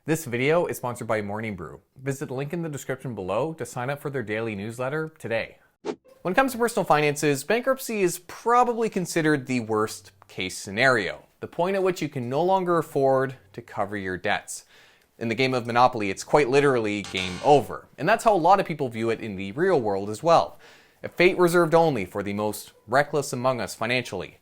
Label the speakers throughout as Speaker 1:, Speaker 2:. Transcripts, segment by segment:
Speaker 1: This video is sponsored by Morning Brew. Visit the link in the description below to sign up for their daily newsletter today. When it comes to personal finances, bankruptcy is probably considered the worst case scenario, the point at which you can no longer afford to cover your debts. In the game of Monopoly, it's quite literally game over. And that's how a lot of people view it in the real world as well. A fate reserved only for the most reckless among us financially.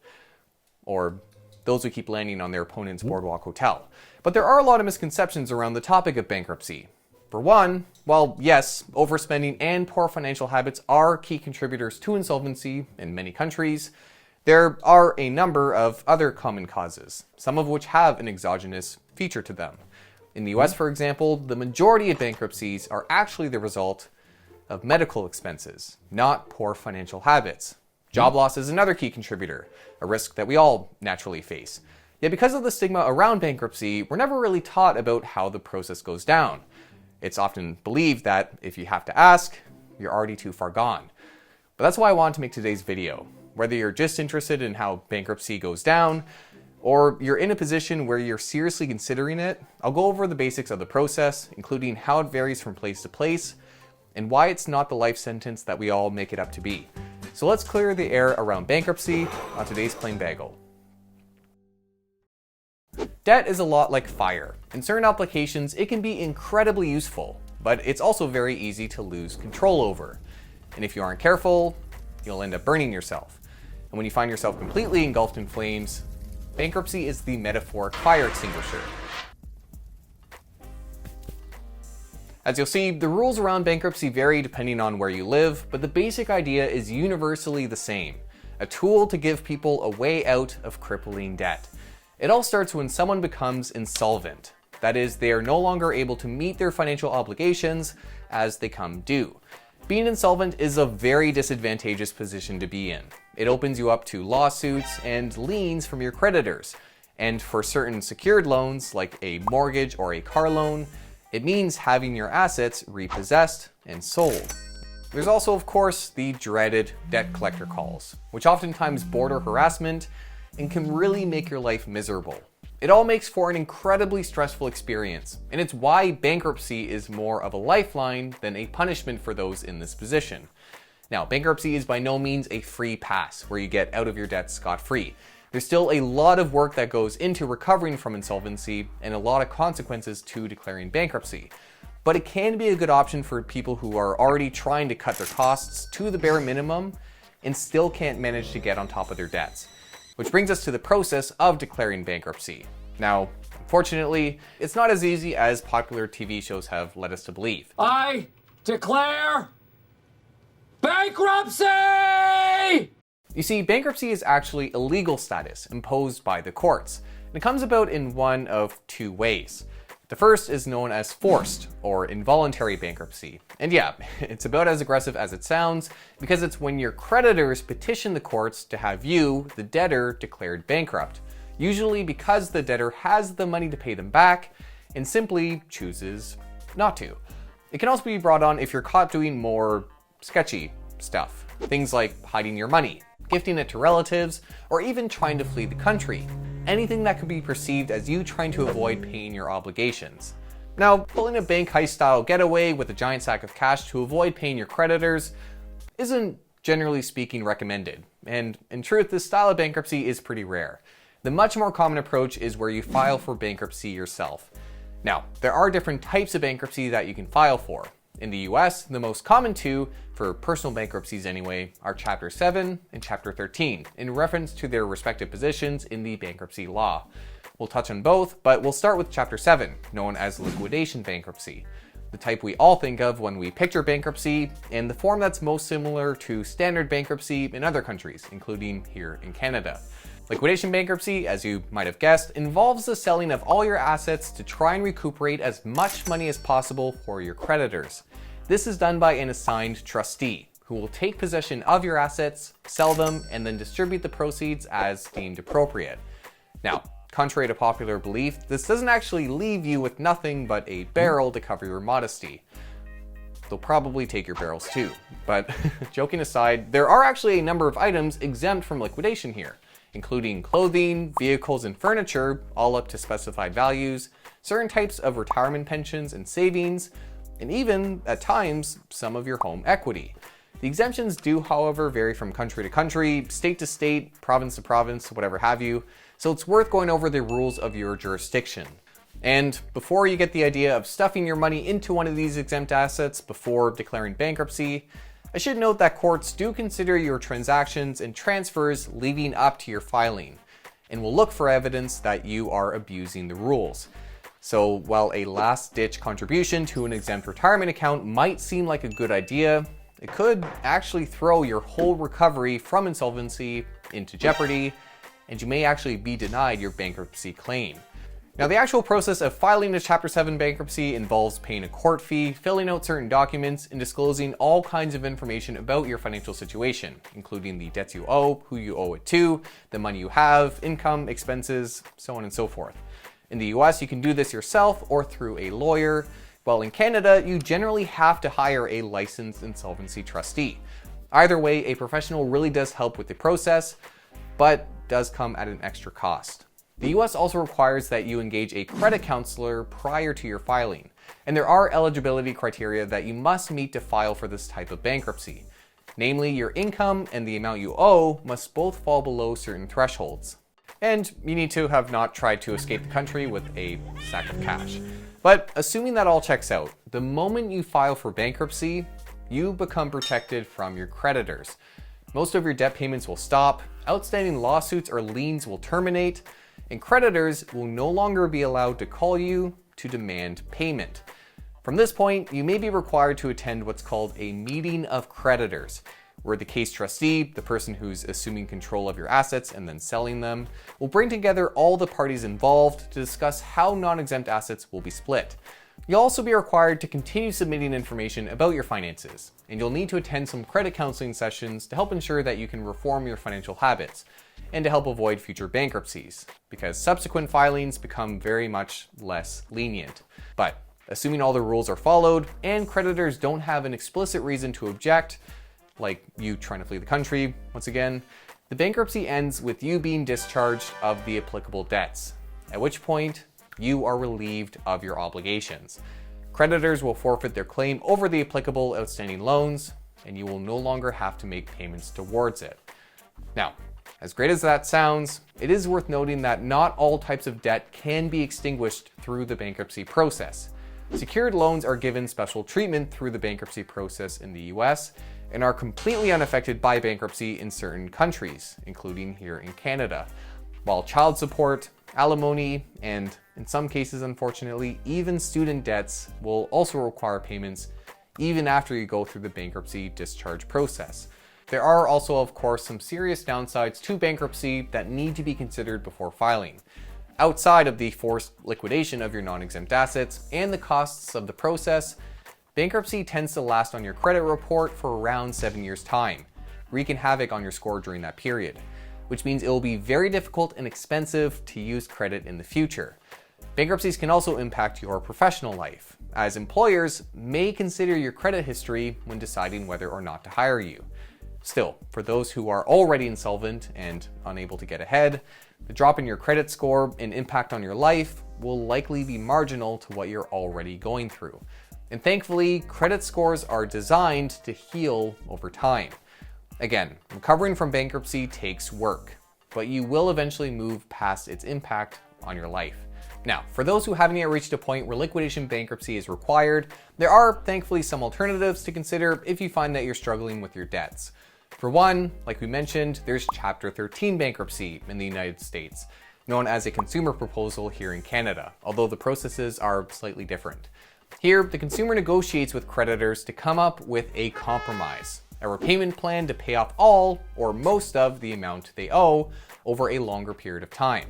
Speaker 1: Or those who keep landing on their opponent's boardwalk hotel. But there are a lot of misconceptions around the topic of bankruptcy. For one, while yes, overspending and poor financial habits are key contributors to insolvency in many countries, there are a number of other common causes, some of which have an exogenous feature to them. In the US, for example, the majority of bankruptcies are actually the result of medical expenses, not poor financial habits. Job loss is another key contributor, a risk that we all naturally face. Yet because of the stigma around bankruptcy, we're never really taught about how the process goes down. It's often believed that if you have to ask, you're already too far gone. But that's why I wanted to make today's video. Whether you're just interested in how bankruptcy goes down, or you're in a position where you're seriously considering it, I'll go over the basics of the process, including how it varies from place to place, and why it's not the life sentence that we all make it up to be. So let's clear the air around bankruptcy on today's Plain Bagel. Debt is a lot like fire. In certain applications, it can be incredibly useful, but it's also very easy to lose control over. And if you aren't careful, you'll end up burning yourself. And when you find yourself completely engulfed in flames, bankruptcy is the metaphoric fire extinguisher. As you'll see, the rules around bankruptcy vary depending on where you live, but the basic idea is universally the same: a tool to give people a way out of crippling debt. It all starts when someone becomes insolvent. That is, they are no longer able to meet their financial obligations as they come due. Being insolvent is a very disadvantageous position to be in. It opens you up to lawsuits and liens from your creditors. And for certain secured loans, like a mortgage or a car loan, it means having your assets repossessed and sold. There's also, of course, the dreaded debt collector calls, which oftentimes border harassment and can really make your life miserable. It all makes for an incredibly stressful experience, and it's why bankruptcy is more of a lifeline than a punishment for those in this position. Now, bankruptcy is by no means a free pass where you get out of your debt scot-free. There's still a lot of work that goes into recovering from insolvency and a lot of consequences to declaring bankruptcy. But it can be a good option for people who are already trying to cut their costs to the bare minimum and still can't manage to get on top of their debts. Which brings us to the process of declaring bankruptcy. Now, unfortunately, it's not as easy as popular TV shows have led us to believe.
Speaker 2: I declare bankruptcy!
Speaker 1: You see, bankruptcy is actually a legal status imposed by the courts. And it comes about in one of two ways. The first is known as forced or involuntary bankruptcy. And yeah, it's about as aggressive as it sounds because it's when your creditors petition the courts to have you, the debtor, declared bankrupt. Usually because the debtor has the money to pay them back and simply chooses not to. It can also be brought on if you're caught doing more sketchy stuff. Things like hiding your money, gifting it to relatives, or even trying to flee the country. Anything that could be perceived as you trying to avoid paying your obligations. Now, pulling a bank heist style getaway with a giant sack of cash to avoid paying your creditors isn't, generally speaking, recommended. And in truth, this style of bankruptcy is pretty rare. The much more common approach is where you file for bankruptcy yourself. Now, there are different types of bankruptcy that you can file for. In the US, the most common two, for personal bankruptcies anyway, are Chapter 7 and Chapter 13, in reference to their respective positions in the bankruptcy law. We'll touch on both, but we'll start with Chapter 7, known as liquidation bankruptcy, the type we all think of when we picture bankruptcy, and the form that's most similar to standard bankruptcy in other countries, including here in Canada. Liquidation bankruptcy, as you might have guessed, involves the selling of all your assets to try and recuperate as much money as possible for your creditors. This is done by an assigned trustee, who will take possession of your assets, sell them, and then distribute the proceeds as deemed appropriate. Now, contrary to popular belief, this doesn't actually leave you with nothing but a barrel to cover your modesty. They'll probably take your barrels too. But joking aside, there are actually a number of items exempt from liquidation here, including clothing, vehicles, and furniture, all up to specified values, certain types of retirement pensions and savings, and even, at times, some of your home equity. The exemptions do, however, vary from country to country, state to state, province to province, whatever have you, so it's worth going over the rules of your jurisdiction. And before you get the idea of stuffing your money into one of these exempt assets before declaring bankruptcy, I should note that courts do consider your transactions and transfers leading up to your filing, and will look for evidence that you are abusing the rules. So while a last-ditch contribution to an exempt retirement account might seem like a good idea, it could actually throw your whole recovery from insolvency into jeopardy, and you may actually be denied your bankruptcy claim. Now, the actual process of filing a Chapter 7 bankruptcy involves paying a court fee, filling out certain documents, and disclosing all kinds of information about your financial situation, including the debts you owe, who you owe it to, the money you have, income, expenses, so on and so forth. In the US, you can do this yourself or through a lawyer, while in Canada, you generally have to hire a licensed insolvency trustee. Either way, a professional really does help with the process, but does come at an extra cost. The US also requires that you engage a credit counselor prior to your filing, and there are eligibility criteria that you must meet to file for this type of bankruptcy. Namely, your income and the amount you owe must both fall below certain thresholds. And you need to have not tried to escape the country with a sack of cash. But assuming that all checks out, the moment you file for bankruptcy, you become protected from your creditors. Most of your debt payments will stop, outstanding lawsuits or liens will terminate, and creditors will no longer be allowed to call you to demand payment. From this point, you may be required to attend what's called a meeting of creditors, where the case trustee, the person who's assuming control of your assets and then selling them, will bring together all the parties involved to discuss how non-exempt assets will be split. You'll also be required to continue submitting information about your finances, and you'll need to attend some credit counseling sessions to help ensure that you can reform your financial habits, and to help avoid future bankruptcies, because subsequent filings become very much less lenient. But assuming all the rules are followed, and creditors don't have an explicit reason to object, like you trying to flee the country, once again, the bankruptcy ends with you being discharged of the applicable debts, at which point you are relieved of your obligations. Creditors will forfeit their claim over the applicable outstanding loans, and you will no longer have to make payments towards it. Now, as great as that sounds, it is worth noting that not all types of debt can be extinguished through the bankruptcy process. Secured loans are given special treatment through the bankruptcy process in the US and are completely unaffected by bankruptcy in certain countries, including here in Canada. While child support, alimony, and in some cases, unfortunately, even student debts will also require payments even after you go through the bankruptcy discharge process. There are also, of course, some serious downsides to bankruptcy that need to be considered before filing. Outside of the forced liquidation of your non-exempt assets and the costs of the process, bankruptcy tends to last on your credit report for around 7 years' time, wreaking havoc on your score during that period, which means it will be very difficult and expensive to use credit in the future. Bankruptcies can also impact your professional life, as employers may consider your credit history when deciding whether or not to hire you. Still, for those who are already insolvent and unable to get ahead, the drop in your credit score and impact on your life will likely be marginal to what you're already going through. And thankfully, credit scores are designed to heal over time. Again, recovering from bankruptcy takes work, but you will eventually move past its impact on your life. Now, for those who haven't yet reached a point where liquidation bankruptcy is required, there are thankfully some alternatives to consider if you find that you're struggling with your debts. For one, like we mentioned, there's Chapter 13 bankruptcy in the United States, known as a consumer proposal here in Canada, although the processes are slightly different. Here, the consumer negotiates with creditors to come up with a compromise, a repayment plan to pay off all or most of the amount they owe over a longer period of time.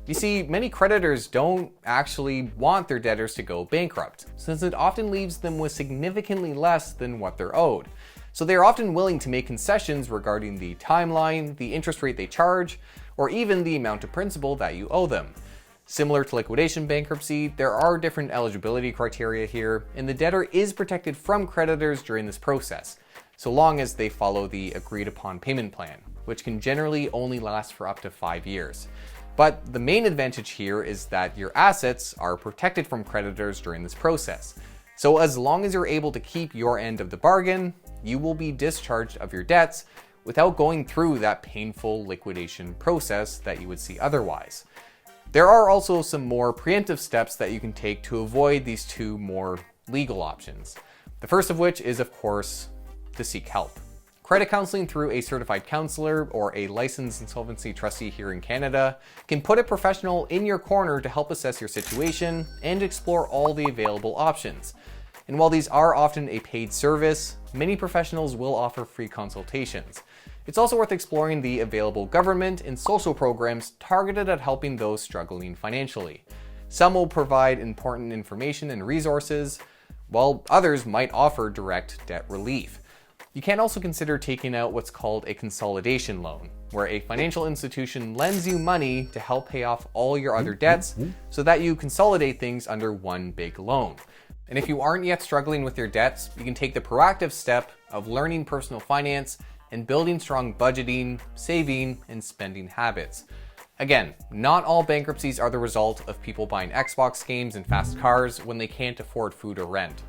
Speaker 1: You see, many creditors don't actually want their debtors to go bankrupt, since it often leaves them with significantly less than what they're owed. So they are often willing to make concessions regarding the timeline, the interest rate they charge, or even the amount of principal that you owe them. Similar to liquidation bankruptcy, there are different eligibility criteria here, and the debtor is protected from creditors during this process, so long as they follow the agreed upon payment plan, which can generally only last for up to 5 years. But the main advantage here is that your assets are protected from creditors during this process. So as long as you're able to keep your end of the bargain, you will be discharged of your debts without going through that painful liquidation process that you would see otherwise. There are also some more preemptive steps that you can take to avoid these two more legal options. The first of which is, of course, to seek help. Credit counseling through a certified counselor or a licensed insolvency trustee here in Canada can put a professional in your corner to help assess your situation and explore all the available options. And while these are often a paid service, many professionals will offer free consultations. It's also worth exploring the available government and social programs targeted at helping those struggling financially. Some will provide important information and resources, while others might offer direct debt relief. You can also consider taking out what's called a consolidation loan, where a financial institution lends you money to help pay off all your other debts so that you consolidate things under one big loan. And if you aren't yet struggling with your debts, you can take the proactive step of learning personal finance and building strong budgeting, saving, and spending habits. Again, not all bankruptcies are the result of people buying Xbox games and fast cars when they can't afford food or rent.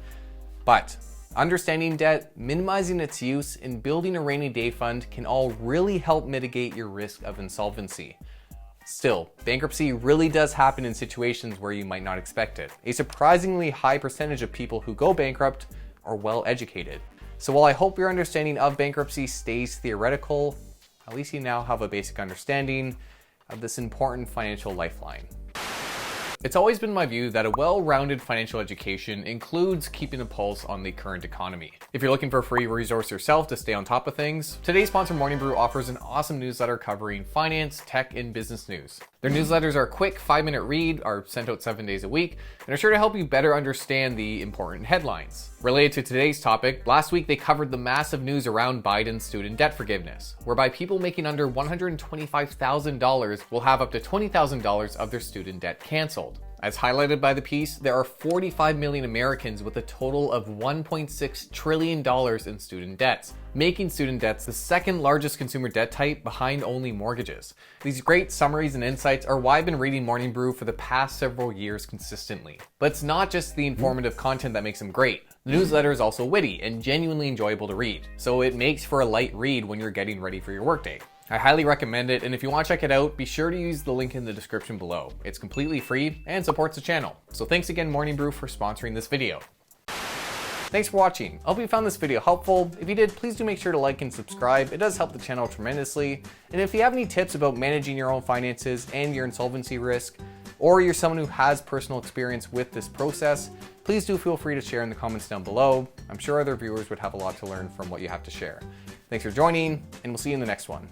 Speaker 1: But understanding debt, minimizing its use, and building a rainy day fund can all really help mitigate your risk of insolvency. Still, bankruptcy really does happen in situations where you might not expect it. A surprisingly high percentage of people who go bankrupt are well educated. So while I hope your understanding of bankruptcy stays theoretical, at least you now have a basic understanding of this important financial lifeline. It's always been my view that a well-rounded financial education includes keeping a pulse on the current economy. If you're looking for a free resource yourself to stay on top of things, today's sponsor Morning Brew offers an awesome newsletter covering finance, tech, and business news. Their newsletters are a quick 5-minute read, are sent out 7 days a week, and are sure to help you better understand the important headlines. Related to today's topic, last week they covered the massive news around Biden's student debt forgiveness, whereby people making under $125,000 will have up to $20,000 of their student debt canceled. As highlighted by the piece, there are 45 million Americans with a total of $1.6 trillion in student debts, making student debts the second largest consumer debt type behind only mortgages. These great summaries and insights are why I've been reading Morning Brew for the past several years consistently. But it's not just the informative content that makes them great. The newsletter is also witty and genuinely enjoyable to read, so it makes for a light read when you're getting ready for your workday. I highly recommend it, and if you want to check it out, be sure to use the link in the description below. It's completely free and supports the channel. So thanks again Morning Brew for sponsoring this video. Thanks for watching. I hope you found this video helpful. If you did, please do make sure to like and subscribe. It does help the channel tremendously. And if you have any tips about managing your own finances and your insolvency risk, or you're someone who has personal experience with this process, please do feel free to share in the comments down below. I'm sure other viewers would have a lot to learn from what you have to share. Thanks for joining, and we'll see you in the next one.